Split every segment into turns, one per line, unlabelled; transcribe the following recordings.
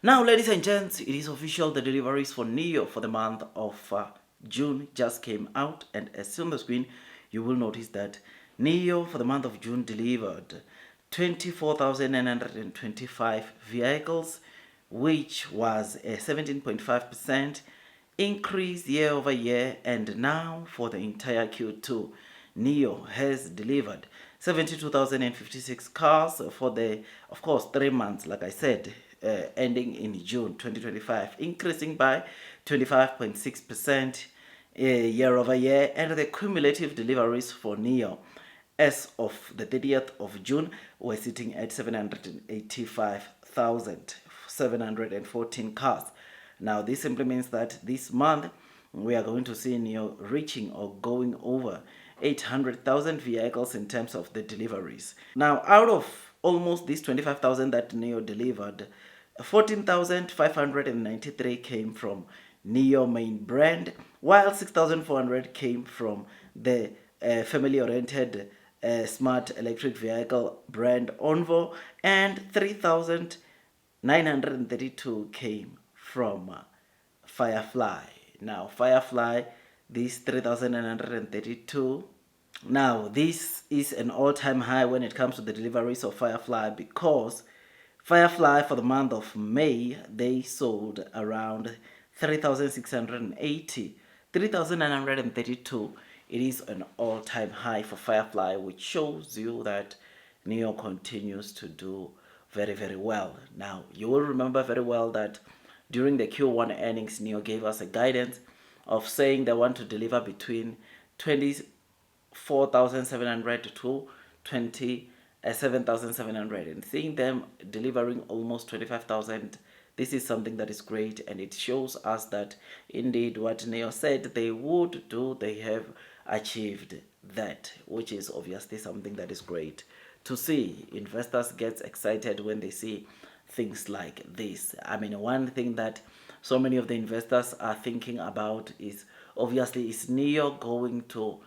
Now, ladies and gents, it is official. The deliveries for NIO for the month of June just came out, and as soon on the screen, you will notice that NIO for the month of June delivered 24,925 vehicles, which was a 17.5% increase year over year. And now for the entire Q2, NIO has delivered 72,056 cars for the, of course, 3 months, like I said, ending in June 2025, increasing by 25.6% year over year. And the cumulative deliveries for NIO as of the 30th of June were sitting at 785,714 cars. Now, this simply means that this month we are going to see NIO reaching or going over 800,000 vehicles in terms of the deliveries. Now, out of almost these 25,000 that NIO delivered, 14,593 came from NIO main brand, while 6,400 came from the family-oriented smart electric vehicle brand ONVO, and 3,932 came from FIREFLY. Now, FIREFLY, these 3,932. Now, this is an all-time high when it comes to the deliveries of FIREFLY, because FIREFLY for the month of May, they sold around 3,680, 3,932. It is an all-time high for FIREFLY, which shows you that NIO continues to do very, very well. Now, you will remember very well that during the Q1 earnings, NIO gave us a guidance of saying they want to deliver between 24,700 to 27,700, and seeing them delivering almost 25,000, this is something that is great, and it shows us that indeed what NIO said they would do, they have achieved that, which is obviously something that is great to see. Investors get excited when they see things like this. I mean, one thing that so many of the investors are thinking about is obviously, is NIO going to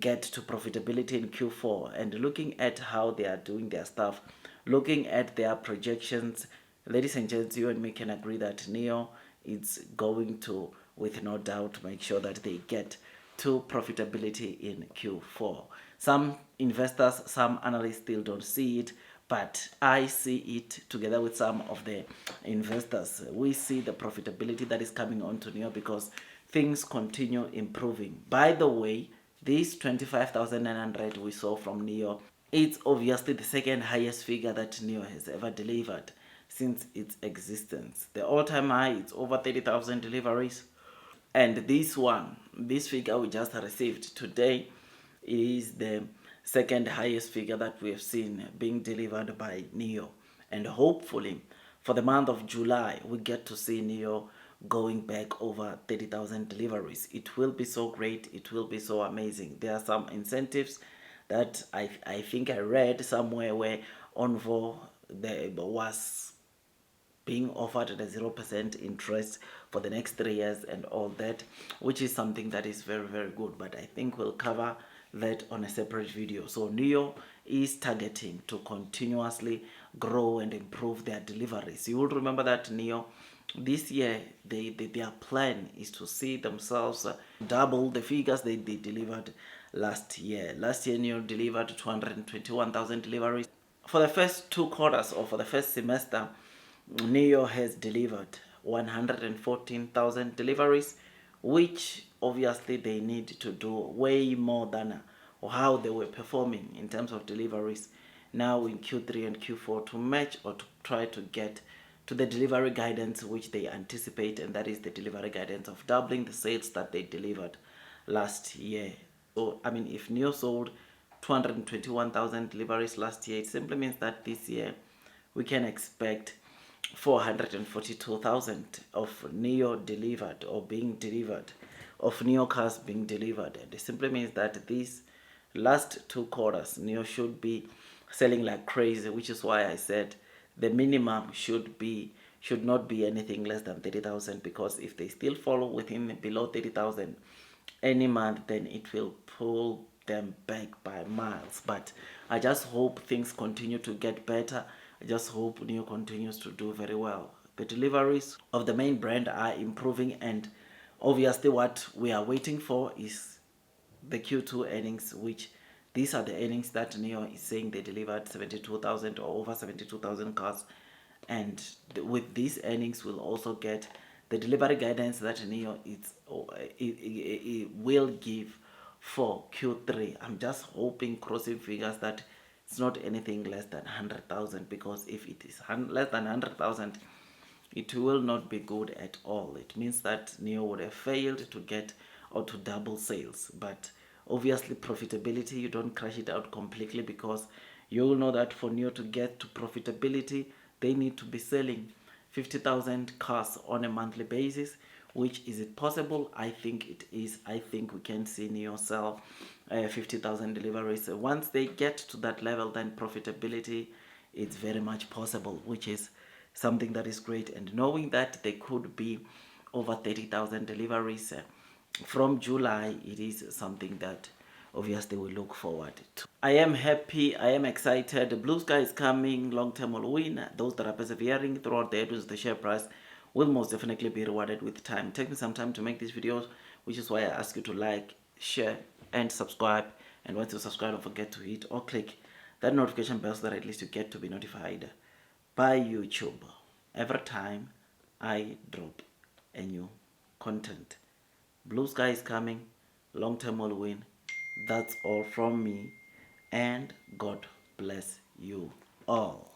get to profitability in Q4? And looking at how they are doing their stuff, looking at their projections, ladies and gents, you and me can agree that NIO is going to, with no doubt, make sure that they get to profitability in Q4. Some investors, some analysts still don't see it, but I see it together with some of the investors. We see the profitability that is coming onto NIO because things continue improving. By the way, this 25,900 we saw from NIO, it's obviously the second highest figure that NIO has ever delivered since its existence. The all-time high, it's over 30,000 deliveries. And this figure we just received today is the second highest figure that we have seen being delivered by NIO. And hopefully for the month of July, we get to see NIO going back over 30,000 deliveries. It will be so great. It will be so amazing. There are some incentives that I think I read somewhere where ONVO was being offered at a 0% interest for the next 3 years and all that, which is something that is very, very good. But I think we'll cover that on a separate video. So NIO is targeting to continuously grow and improve their deliveries. You will remember that NIO this year, their plan is to see themselves double the figures they delivered last year. Last year, NIO delivered 221,000 deliveries. For the first 2 quarters, or for the first semester, NIO has delivered 114,000 deliveries, which obviously they need to do way more than how they were performing in terms of deliveries now in Q3 and Q4 to match or to try to get to the delivery guidance which they anticipate, and that is the delivery guidance of doubling the sales that they delivered last year. So, I mean, if NIO sold 221,000 deliveries last year, it simply means that this year we can expect 442,000 of NIO delivered or being delivered, of NIO cars being delivered. And it simply means that these last 2 quarters, NIO should be selling like crazy, which is why I said the minimum should not be anything less than 30,000, because if they still fall within below 30,000 any month, then it will pull them back by miles. But I just hope things continue to get better. I just hope NIO continues to do very well. The deliveries of the main brand are improving, and obviously what we are waiting for is the Q2 earnings, which these are the earnings that NIO is saying they delivered 72,000 or over 72,000 cars. And with these earnings, we'll also get the delivery guidance that NIO it will give for Q3. I'm just hoping, crossing fingers, that it's not anything less than 100,000, because if it is less than 100,000, it will not be good at all. It means that NIO would have failed to get or to double sales. But obviously profitability, you don't crash it out completely, because you will know that for NIO to get to profitability, they need to be selling 50,000 cars on a monthly basis. Which is it possible? I think it is. I think we can see NIO sell 50,000 deliveries. Once they get to that level, then profitability is very much possible, which is something that is great. And knowing that they could be over 30,000 deliveries from July, it is something that obviously we look forward to. I am happy, I am excited. The blue sky is coming, long term will win. Those that are persevering throughout the headwinds, the share price will most definitely be rewarded with time. It takes me some time to make these videos, which is why I ask you to like, share, and subscribe. And once you subscribe, don't forget to hit or click that notification bell so that at least you get to be notified by YouTube every time I drop a new content. Blue sky is coming, long term will win. That's all from me, and God bless you all.